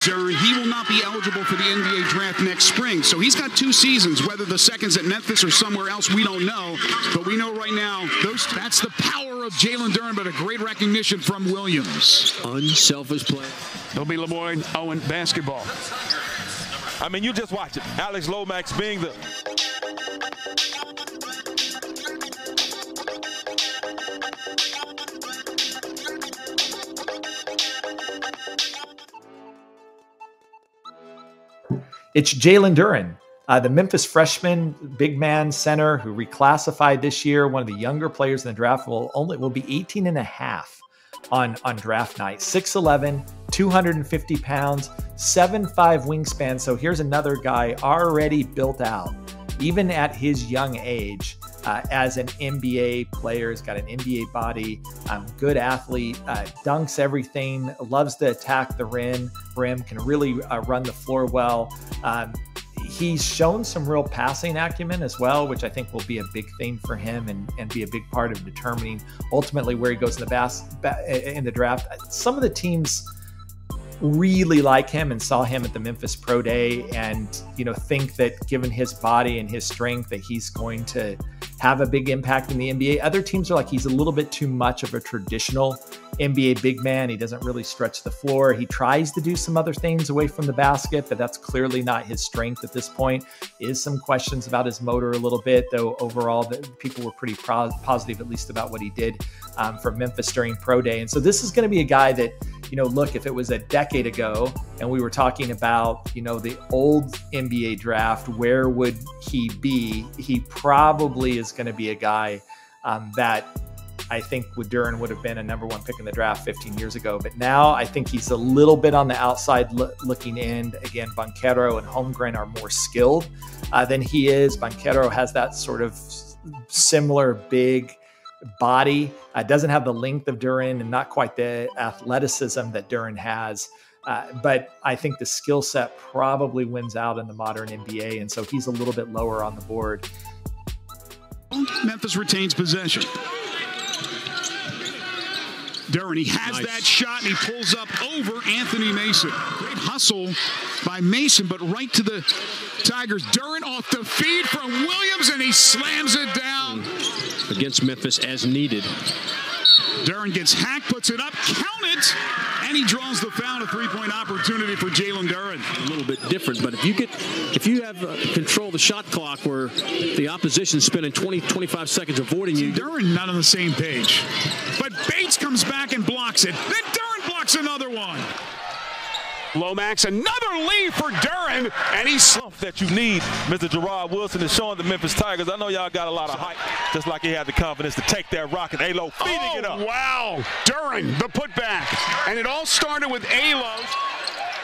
Duren, he will not be eligible for the NBA draft next spring. So he's got 2 seasons. Whether the second's at Memphis or somewhere else, we don't know. But we know right now that's the power of Jalen Duren, but a great recognition from Williams. Unselfish play. It'll be LeMoyne Owen basketball. I mean, you just watch it. Alex Lomax being the... It's Jalen Duren, the Memphis freshman, big man center who reclassified this year. One of the younger players in the draft will be 18 and a half on draft night. 6'11", 250 pounds, 7'5" wingspan. So here's another guy already built out, even at his young age, as an NBA player. He's got an NBA body, good athlete, dunks everything, loves to attack the rim, can really run the floor well. He's shown some real passing acumen as well, which I think will be a big thing for him and be a big part of determining ultimately where he goes in the draft. Some of the teams really like him and saw him at the Memphis Pro Day and, think that given his body and his strength that he's going to have a big impact in the NBA. Other teams are like, he's a little bit too much of a traditional NBA big man. He doesn't really stretch the floor. He tries to do some other things away from the basket, but that's clearly not his strength at this point. Is some questions about his motor a little bit, though overall people were pretty positive, at least about what he did for Memphis during Pro Day. And so this is going to be a guy that, look, if it was a decade ago and we were talking about, the old NBA draft, where would he be? He probably is going to be a guy that I think Duren would have been a #1 pick in the draft 15 years ago. But now I think he's a little bit on the outside looking in. Again, Banchero and Holmgren are more skilled than he is. Banchero has that sort of similar big body. Doesn't have the length of Duren and not quite the athleticism that Duren has. But I think the skill set probably wins out in the modern NBA. And so he's a little bit lower on the board. Memphis retains possession. Duren, he has that shot, and he pulls up over Anthony Mason. Great hustle by Mason, but right to the Tigers. Duren off the feed from Williams, and he slams it down. Against Memphis as needed. Duren gets hacked, puts it up, count it, and he draws the foul. A three-point opportunity for Jalen Duren. A little bit different, but if you have control of the shot clock where the opposition's spending 20-25 seconds avoiding you. Duren not on the same page. But Bates comes back and blocks it. Then Duren blocks another one. Lomax, another lead for Duren, and he's that you need. Mr. Gerard Wilson is showing the Memphis Tigers. I know y'all got a lot of hype, just like he had the confidence to take that rock and Alo feeding it up. Wow, Duren, the putback. And it all started with Alo.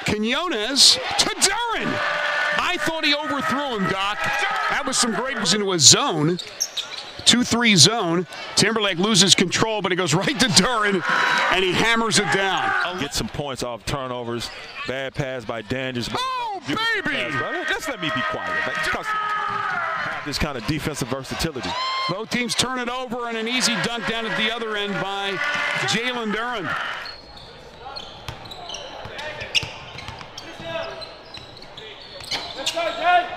Quinones to Duren. I thought he overthrew him, Doc. That was some great, was into a zone. 2-3 zone. Timberlake loses control, but it goes right to Duren, and he hammers it down. Get some points off turnovers. Bad pass by Daniels. Oh, baby! Just let me be quiet. Because have this kind of defensive versatility. Both teams turn it over, and an easy dunk down at the other end by Jalen Duren. Let's go, Jay!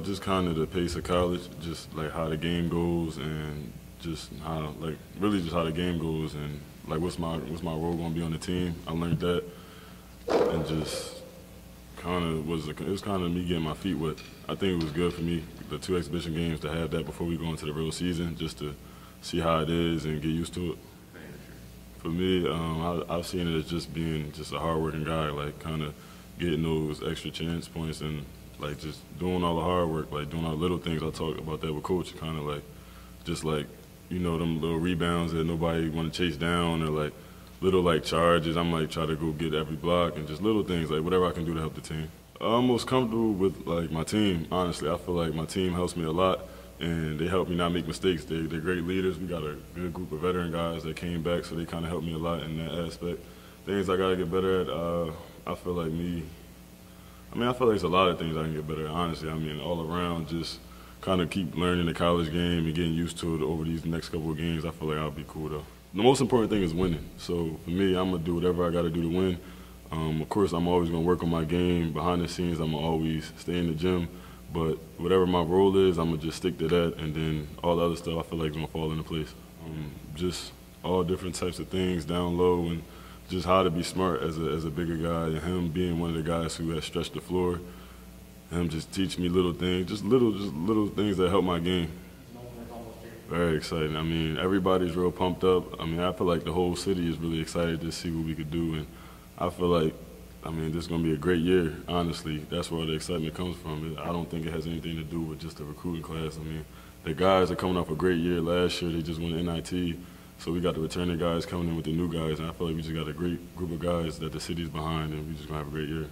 Just kind of the pace of college, just like how the game goes, and just how really just how the game goes, and like what's my role going to be on the team. I learned that, and just it was kind of me getting my feet wet. I think it was good for me, the 2 exhibition games, to have that before we go into the real season, just to see how it is and get used to it. For me, I've seen it as just being just a hard-working guy, like kind of getting those extra chance points and like just doing all the hard work, like doing all the little things. I talk about that with Coach, kind of like just like, you know, them little rebounds that nobody want to chase down, or like little like charges. I'm like try to go get every block, and just little things, like whatever I can do to help the team. I'm most comfortable with like my team, honestly. I feel like my team helps me a lot, and they help me not make mistakes. They're great leaders. We got a good group of veteran guys that came back, so they kind of helped me a lot in that aspect. Things I got to get better at, I feel like I feel like there's a lot of things I can get better at, honestly. I mean, all around, just kind of keep learning the college game and getting used to it over these next couple of games. I feel like I'll be cool, though. The most important thing is winning. So for me, I'm going to do whatever I got to do to win. Of course, I'm always going to work on my game. Behind the scenes, I'm going to always stay in the gym. But whatever my role is, I'm going to just stick to that. And then all the other stuff I feel like is going to fall into place. Just all different types of things down low, and just how to be smart as a bigger guy, and him being one of the guys who has stretched the floor, him just teach me little things, just little things that help my game. Very exciting. I mean, everybody's real pumped up. I mean, I feel like the whole city is really excited to see what we could do, and I feel like, this is going to be a great year, honestly. That's where the excitement comes from. I don't think it has anything to do with just the recruiting class. I mean, the guys are coming off a great year last year. They just won NIT. So we got the returning guys coming in with the new guys, and I feel like we just got a great group of guys that the city's behind, and we just going to have a great year.